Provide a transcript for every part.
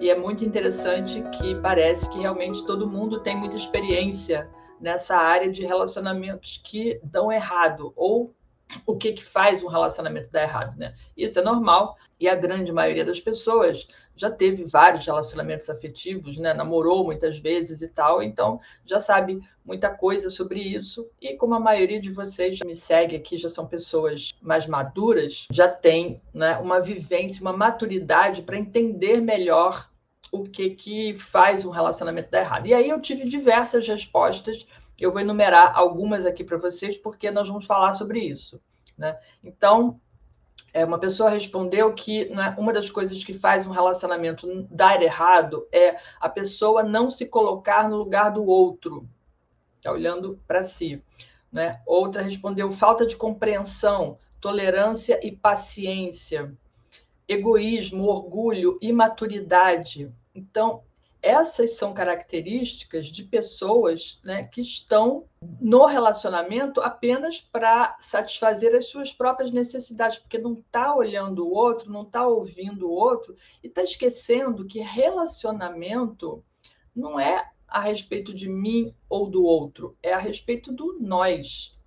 E é muito interessante que parece que realmente todo mundo tem muita experiência nessa área de relacionamentos que dão errado, ou o que faz um relacionamento dar errado, né? Isso é normal, e a grande maioria das pessoas já teve vários relacionamentos afetivos, né? Namorou muitas vezes e tal, então já sabe muita coisa sobre isso. E como a maioria de vocês já me segue aqui, já são pessoas mais maduras, já tem, né, uma vivência, uma maturidade para entender melhor o que faz um relacionamento dar errado. E aí eu tive diversas respostas. Eu vou enumerar algumas aqui para vocês, porque nós vamos falar sobre isso, né? Então, uma pessoa respondeu que, né, uma das coisas que faz um relacionamento dar errado é a pessoa não se colocar no lugar do outro, tá olhando para si, né? Outra respondeu falta de compreensão, tolerância e paciência, egoísmo, orgulho, imaturidade. Então, essas são características de pessoas, né, que estão no relacionamento apenas para satisfazer as suas próprias necessidades, porque não está olhando o outro, não está ouvindo o outro, e está esquecendo que relacionamento não é a respeito de mim ou do outro, é a respeito do nós.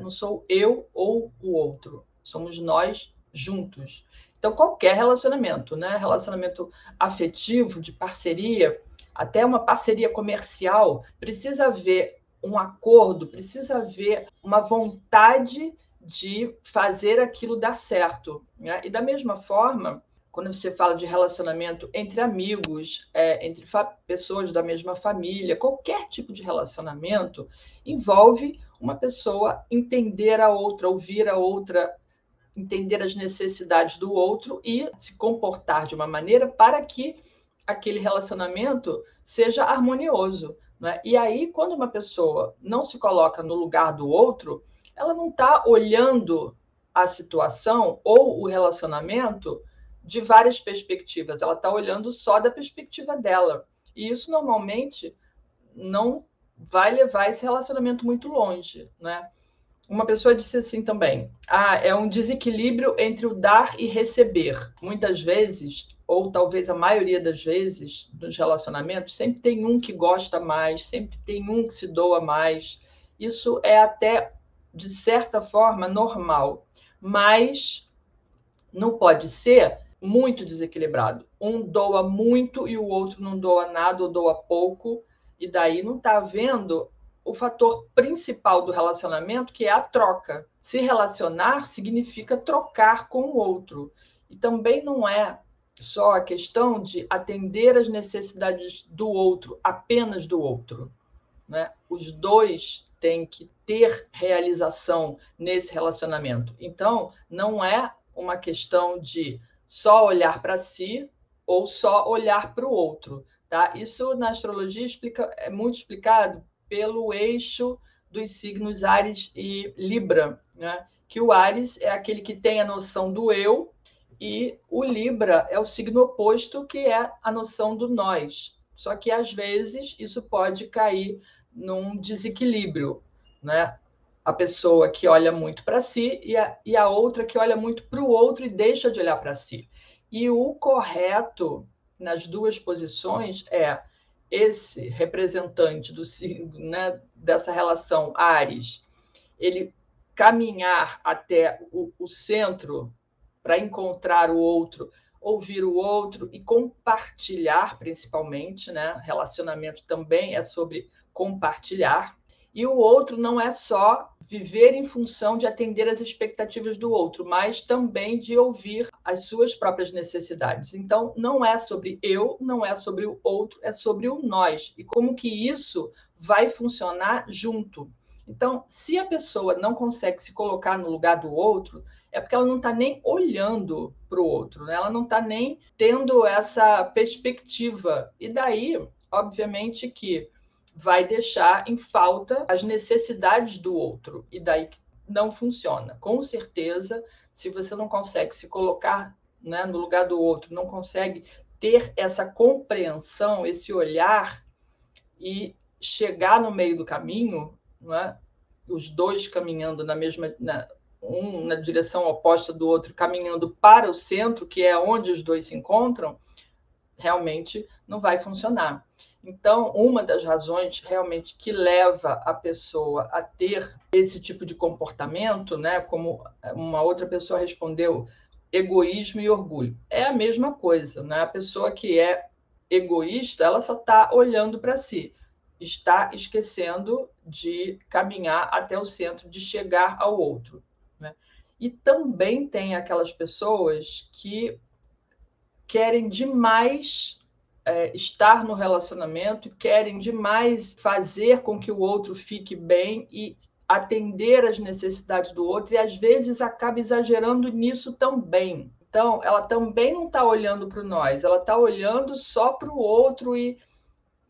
Não sou eu ou o outro, somos nós juntos. Então, qualquer relacionamento, né? Relacionamento afetivo, de parceria, até uma parceria comercial, precisa haver um acordo, precisa haver uma vontade de fazer aquilo dar certo, né? E da mesma forma, quando você fala de relacionamento entre amigos, entre pessoas da mesma família, qualquer tipo de relacionamento envolve uma pessoa entender a outra, ouvir a outra, entender as necessidades do outro e se comportar de uma maneira para que aquele relacionamento seja harmonioso, né? E aí, quando uma pessoa não se coloca no lugar do outro, ela não está olhando a situação ou o relacionamento de várias perspectivas, ela está olhando só da perspectiva dela. E isso normalmente não vai levar esse relacionamento muito longe, né? Uma pessoa disse assim também: é um desequilíbrio entre o dar e receber. Muitas vezes, ou talvez a maioria das vezes, nos relacionamentos, sempre tem um que gosta mais, sempre tem um que se doa mais. Isso é até, de certa forma, normal, mas não pode ser muito desequilibrado. Um doa muito e o outro não doa nada ou doa pouco, e daí não está havendo o fator principal do relacionamento, que é a troca. Se relacionar significa trocar com o outro. E também não é só a questão de atender às necessidades do outro, apenas do outro, né? Os dois têm que ter realização nesse relacionamento. Então, não é uma questão de só olhar para si ou só olhar para o outro, tá? Isso na astrologia é muito explicado pelo eixo dos signos Áries e Libra, né? Que o Áries é aquele que tem a noção do eu e o Libra é o signo oposto, que é a noção do nós. Só que às vezes isso pode cair num desequilíbrio, né? A pessoa que olha muito para si e a outra que olha muito para o outro e deixa de olhar para si. E o correto nas duas posições é esse representante do signo, né, dessa relação Áries, ele caminhar até o centro para encontrar o outro, ouvir o outro e compartilhar, principalmente, né? Relacionamento também é sobre compartilhar. E o outro não é só viver em função de atender às expectativas do outro, mas também de ouvir as suas próprias necessidades. Então, não é sobre eu, não é sobre o outro, é sobre o nós. E como que isso vai funcionar junto. Então, se a pessoa não consegue se colocar no lugar do outro, é porque ela não está nem olhando para o outro, né? Ela não está nem tendo essa perspectiva. E daí, obviamente, que vai deixar em falta as necessidades do outro. E daí não funciona. Com certeza, se você não consegue se colocar, né, no lugar do outro, não consegue ter essa compreensão, esse olhar e chegar no meio do caminho, né, os dois caminhando na mesma, um na direção oposta do outro, caminhando para o centro, que é onde os dois se encontram, realmente não vai funcionar. Então, uma das razões realmente que leva a pessoa a ter esse tipo de comportamento, né, como uma outra pessoa respondeu, egoísmo e orgulho. É a mesma coisa, né? A pessoa que é egoísta, ela só está olhando para si, está esquecendo de caminhar até o centro, de chegar ao outro, né? E também tem aquelas pessoas que querem demais estar no relacionamento, querem demais fazer com que o outro fique bem e atender às necessidades do outro, e às vezes acaba exagerando nisso também. Então, ela também não está olhando para nós, ela está olhando só para o outro e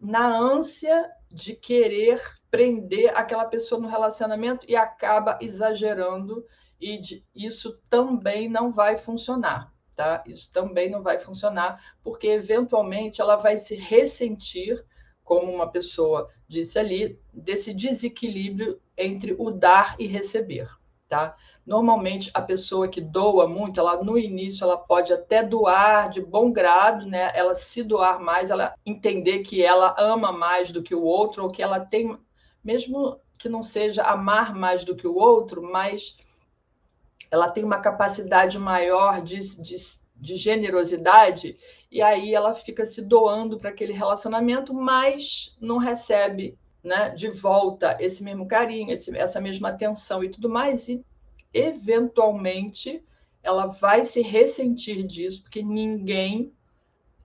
na ânsia de querer prender aquela pessoa no relacionamento e acaba exagerando, e isso também não vai funcionar. Tá? Isso também não vai funcionar, porque eventualmente ela vai se ressentir, como uma pessoa disse ali, desse desequilíbrio entre o dar e receber. Tá? Normalmente a pessoa que doa muito, ela no início ela pode até doar de bom grado, né? Ela se doar mais, ela entender que ela ama mais do que o outro, ou que ela tem, mesmo que não seja amar mais do que o outro, mas ela tem uma capacidade maior de generosidade, e aí ela fica se doando para aquele relacionamento, mas não recebe, né, de volta esse mesmo carinho, essa mesma atenção e tudo mais, e eventualmente ela vai se ressentir disso, porque ninguém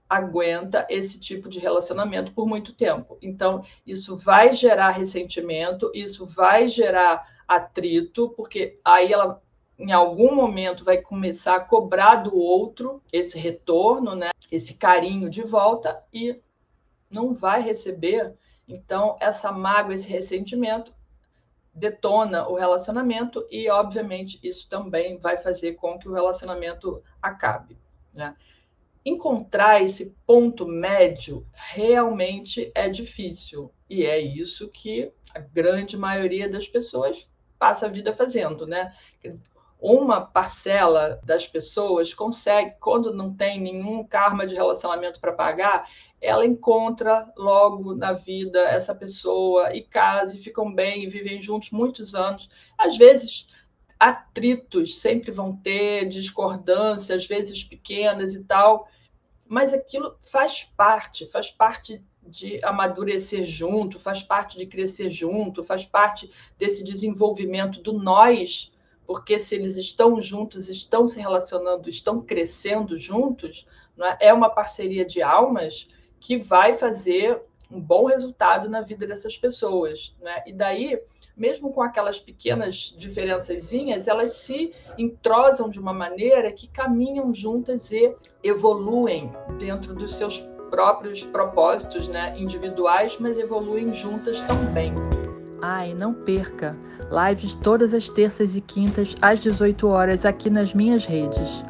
aguenta esse tipo de relacionamento por muito tempo. Então, isso vai gerar ressentimento, isso vai gerar atrito, porque aí ela em algum momento vai começar a cobrar do outro esse retorno, né? Esse carinho de volta, e não vai receber. Então, essa mágoa, esse ressentimento detona o relacionamento e, obviamente, isso também vai fazer com que o relacionamento acabe, né? Encontrar esse ponto médio realmente é difícil, e é isso que a grande maioria das pessoas passa a vida fazendo, né? Uma parcela das pessoas consegue, quando não tem nenhum karma de relacionamento para pagar, ela encontra logo na vida essa pessoa e casa, e ficam bem, e vivem juntos muitos anos. Às vezes, atritos sempre vão ter, discordâncias, às vezes pequenas e tal, mas aquilo faz parte de amadurecer junto, faz parte de crescer junto, faz parte desse desenvolvimento do nós, porque se eles estão juntos, estão se relacionando, estão crescendo juntos, não é? É uma parceria de almas que vai fazer um bom resultado na vida dessas pessoas, né? E daí, mesmo com aquelas pequenas diferençazinhas, elas se entrosam de uma maneira que caminham juntas e evoluem dentro dos seus próprios propósitos, né, individuais, mas evoluem juntas também. Ai, não perca! Lives todas as terças e quintas às 18 horas aqui nas minhas redes.